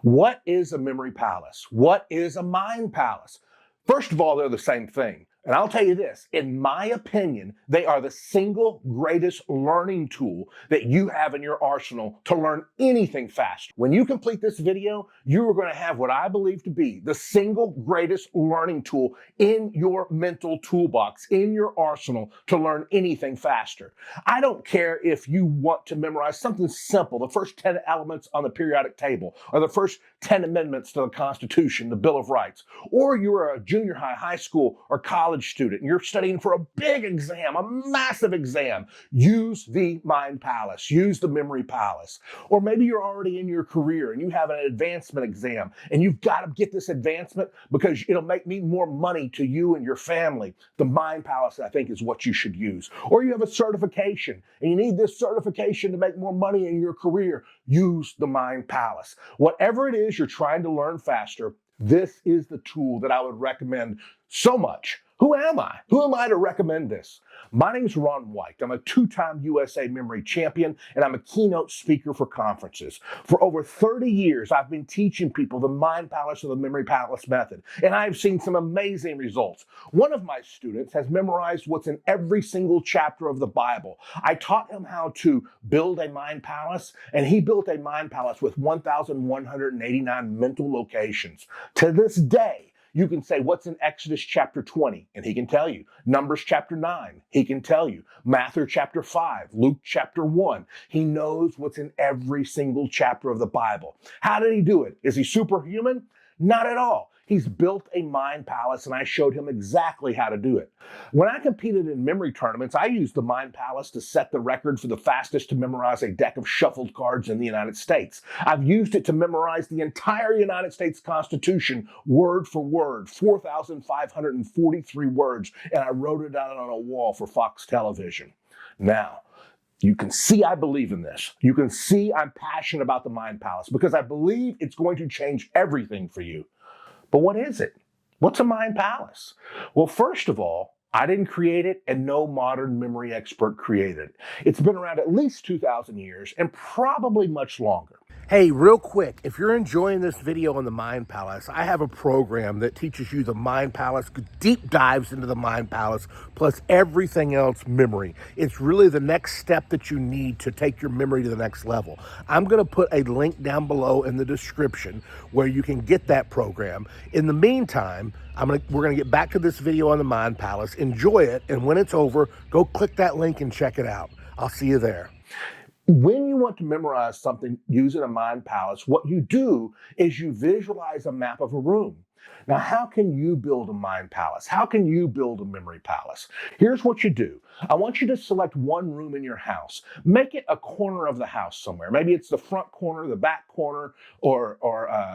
What is a memory palace? What is a mind palace? First of all, they're the same thing. And I'll tell you this, in my opinion, they are the single greatest learning tool that you have in your arsenal to learn anything faster. When you complete this video, you are going to have what I believe to be the single greatest learning tool in your mental toolbox, in your arsenal to learn anything faster. I don't care if you want to memorize something simple, the first 10 elements on the periodic table, or the first 10 amendments to the Constitution, the Bill of Rights, or you're a junior high, high school, or college student and you're studying for a big exam, a massive exam. Use the mind palace, use the memory palace. Or maybe you're already in your career and you have an advancement exam and you've got to get this advancement because it'll mean more money to you and your family. The mind palace, I think, is what you should use. Or you have a certification and you need this certification to make more money in your career. Use the mind palace. Whatever it is you're trying to learn faster, this is the tool that I would recommend so much. Who am I? Who am I to recommend this? My name's Ron White. I'm a two-time USA memory champion, and I'm a keynote speaker for conferences. For over 30 years, I've been teaching people the mind palace or the memory palace method, and I've seen some amazing results. One of my students has memorized what's in every single chapter of the Bible. I taught him how to build a mind palace, and he built a mind palace with 1,189 mental locations. To this day, you can say, what's in Exodus chapter 20? And he can tell you. Numbers chapter 9, he can tell you. Matthew chapter 5, Luke chapter 1. He knows what's in every single chapter of the Bible. How did he do it? Is he superhuman? Not at all. He's built a mind palace, and I showed him exactly how to do it. When I competed in memory tournaments, I used the mind palace to set the record for the fastest to memorize a deck of shuffled cards in the United States. I've used it to memorize the entire United States Constitution word for word, 4,543 words, and I wrote it out on a wall for Fox Television. Now, you can see I believe in this. You can see I'm passionate about the mind palace because I believe it's going to change everything for you. But what is it? What's a mind palace? Well, first of all, I didn't create it and no modern memory expert created it. It's been around at least 2,000 years and probably much longer. Hey, real quick, if you're enjoying this video on the Mind Palace, I have a program that teaches you the Mind Palace, deep dives into the Mind Palace, plus everything else memory. It's really the next step that you need to take your memory to the next level. I'm going to put a link down below in the description where you can get that program. In the meantime, we're going to get back to this video on the Mind Palace. Enjoy it, and when it's over, go click that link and check it out. I'll see you there. When you want to memorize something using a mind palace, what you do is you visualize a map of a room. Now, how can you build a mind palace? How can you build a memory palace? Here's what you do. I want you to select one room in your house. Make it a corner of the house somewhere. Maybe it's the front corner, the back corner, or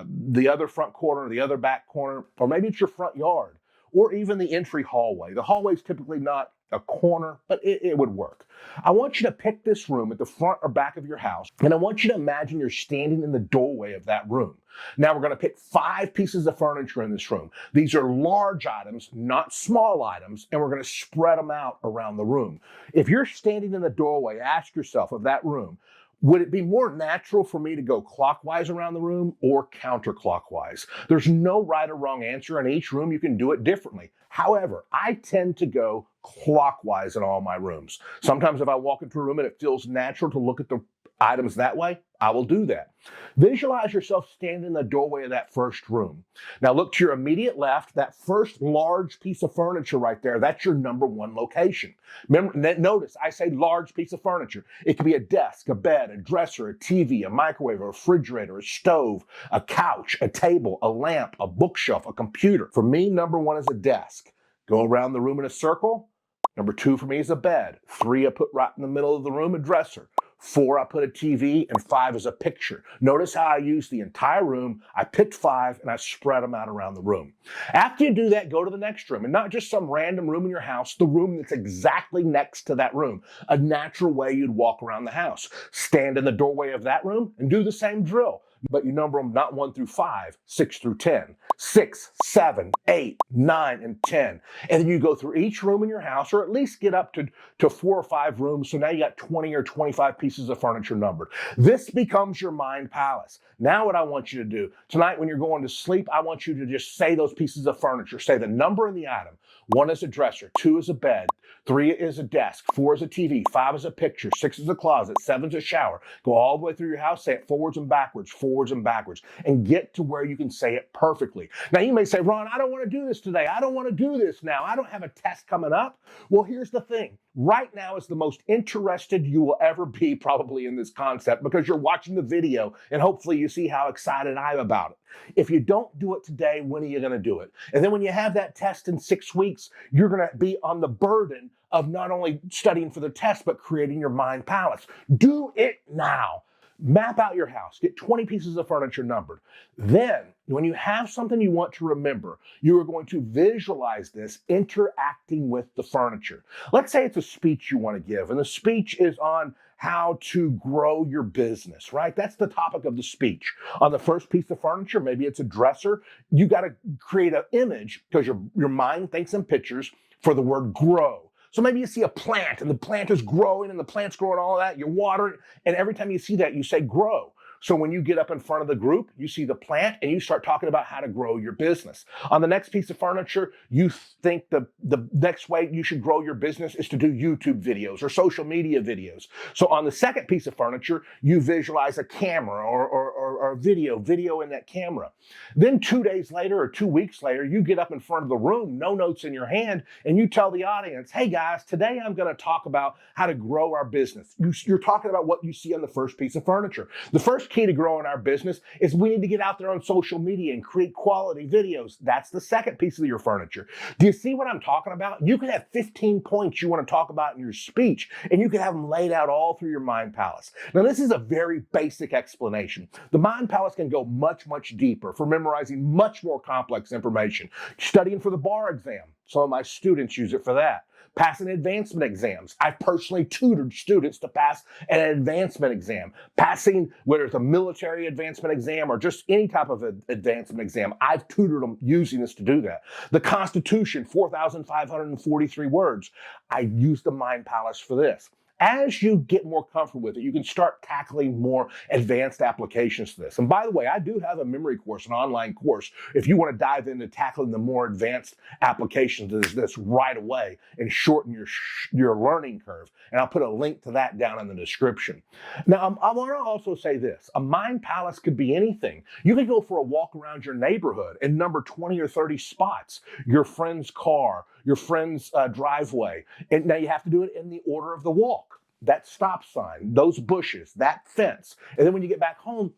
the other front corner, the other back corner, or maybe it's your front yard, or even the entry hallway. The hallway is typically not a corner, but it would work. I want you to pick this room at the front or back of your house, and I want you to imagine you're standing in the doorway of that room. Now we're going to pick 5 pieces of furniture in this room. These are large items, not small items, and we're going to spread them out around the room. If you're standing in the doorway, ask yourself of that room, would it be more natural for me to go clockwise around the room or counterclockwise? There's no right or wrong answer. In each room, you can do it differently. However, I tend to go clockwise in all my rooms. Sometimes if I walk into a room and it feels natural to look at the items that way, I will do that. Visualize yourself standing in the doorway of that first room. Now look to your immediate left, that first large piece of furniture right there, that's your number 1 location. Remember, notice I say large piece of furniture. It could be a desk, a bed, a dresser, a TV, a microwave, a refrigerator, a stove, a couch, a table, a lamp, a bookshelf, a computer. For me, number 1 is a desk. Go around the room in a circle. Number 2 for me is a bed. 3 I put right in the middle of the room, a dresser. 4 I put a TV, and 5 is a picture. Notice how I used the entire room. I picked 5 and I spread them out around the room. After you do that, go to the next room, and not just some random room in your house, the room that's exactly next to that room, a natural way you'd walk around the house. Stand in the doorway of that room and do the same drill. but you number them not 1 through 5, 6 through 10, 6, 7, 8, 9, and 10. And then you go through each room in your house, or at least get up to 4 or 5 rooms. So now you got 20 or 25 pieces of furniture numbered. This becomes your mind palace. Now what I want you to do, tonight when you're going to sleep, I want you to just say those pieces of furniture. Say the number and the item. 1 is a dresser, 2 is a bed, 3 is a desk, 4 is a TV, 5 is a picture, 6 is a closet, 7 is a shower. Go all the way through your house, say it forwards and backwards, and get to where you can say it perfectly. Now you may say, Ron, I don't want to do this today. I don't want to do this now. I don't have a test coming up. Well, here's the thing. Right now is the most interested you will ever be probably in this concept, because you're watching the video and hopefully you see how excited I am about it. If you don't do it today, when are you going to do it? And then when you have that test in 6 weeks, you're going to be on the burden of not only studying for the test, but creating your mind palace. Do it now. Map out your house. Get 20 pieces of furniture numbered. Then, when you have something you want to remember, you are going to visualize this interacting with the furniture. Let's say it's a speech you want to give, and the speech is on how to grow your business, right? That's the topic of the speech. On the first piece of furniture, maybe it's a dresser, you got to create an image, because your mind thinks in pictures, for the word grow. So maybe you see a plant and the plant is growing and the plant's growing, all of that, you water it, and every time you see that, you say grow. So when you get up in front of the group, you see the plant and you start talking about how to grow your business. On the next piece of furniture, you think the next way you should grow your business is to do YouTube videos or social media videos. So on the second piece of furniture, you visualize a camera or video in that camera. Then 2 days later or 2 weeks later, you get up in front of the room, no notes in your hand, and you tell the audience, hey guys, today I'm going to talk about how to grow our business. You're talking about what you see on the first piece of furniture. The first key to growing our business is we need to get out there on social media and create quality videos. That's the second piece of your furniture. Do you see what I'm talking about? You can have 15 points you want to talk about in your speech, and you can have them laid out all through your mind palace. Now, this is a very basic explanation. The mind palace can go much, much deeper for memorizing much more complex information. Studying for the bar exam. Some of my students use it for that. Passing advancement exams. I've personally tutored students to pass an advancement exam. Passing, whether it's a military advancement exam or just any type of advancement exam, I've tutored them using this to do that. The Constitution, 4,543 words. I use the mind palace for this. As you get more comfortable with it, you can start tackling more advanced applications to this. And by the way, I do have a memory course, an online course, if you want to dive into tackling the more advanced applications of this right away and shorten your learning curve. And I'll put a link to that down in the description. Now, I want to also say this. A mind palace could be anything. You could go for a walk around your neighborhood and number 20 or 30 spots, your friend's car, your friend's driveway. And now you have to do it in the order of the walk. That stop sign, those bushes, that fence. And then when you get back home,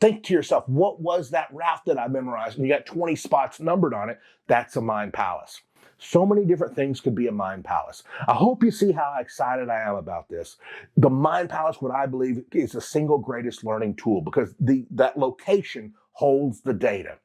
think to yourself, what was that route that I memorized? And you got 20 spots numbered on it. That's a mind palace. So many different things could be a mind palace. I hope you see how excited I am about this. The mind palace, what I believe, is the single greatest learning tool, because that location holds the data.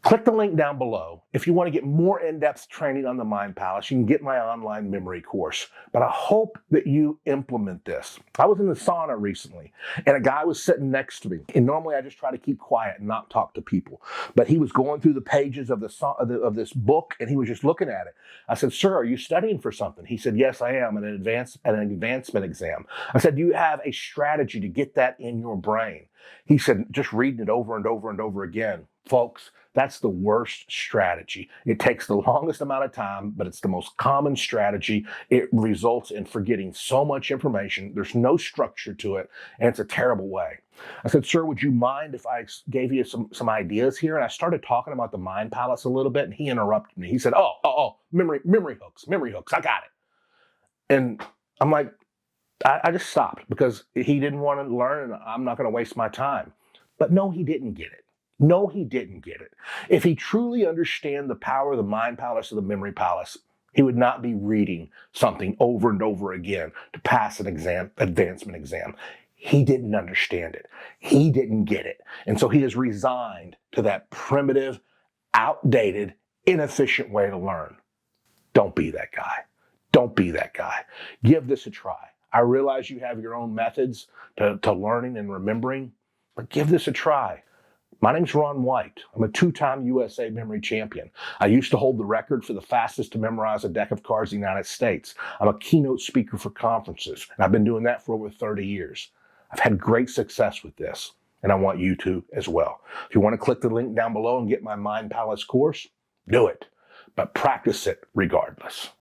Click the link down below. If you want to get more in-depth training on the mind palace, you can get my online memory course. But I hope that you implement this. I was in the sauna recently, and a guy was sitting next to me. And normally I just try to keep quiet and not talk to people. But he was going through the pages of this book, and he was just looking at it. I said, sir, are you studying for something? He said, yes, I am, an advancement exam. I said, do you have a strategy to get that in your brain? He said, just reading it over and over and over again. Folks, that's the worst strategy. It takes the longest amount of time, but it's the most common strategy. It results in forgetting so much information. There's no structure to it, and it's a terrible way. I said, sir, would you mind if I gave you some ideas here? And I started talking about the mind palace a little bit, and he interrupted me. He said, memory hooks, I got it. And I'm like, I just stopped, because he didn't want to learn, and I'm not going to waste my time. But no, he didn't get it. No, he didn't get it. If he truly understood the power of the mind palace or the memory palace, he would not be reading something over and over again to pass an advancement exam. He didn't understand it. He didn't get it. And so he is resigned to that primitive, outdated, inefficient way to learn. Don't be that guy. Don't be that guy. Give this a try. I realize you have your own methods to learning and remembering, but give this a try. My name's Ron White. I'm a two-time USA memory champion. I used to hold the record for the fastest to memorize a deck of cards in the United States. I'm a keynote speaker for conferences, and I've been doing that for over 30 years. I've had great success with this, and I want you to as well. If you want to click the link down below and get my Mind Palace course, do it, but practice it regardless.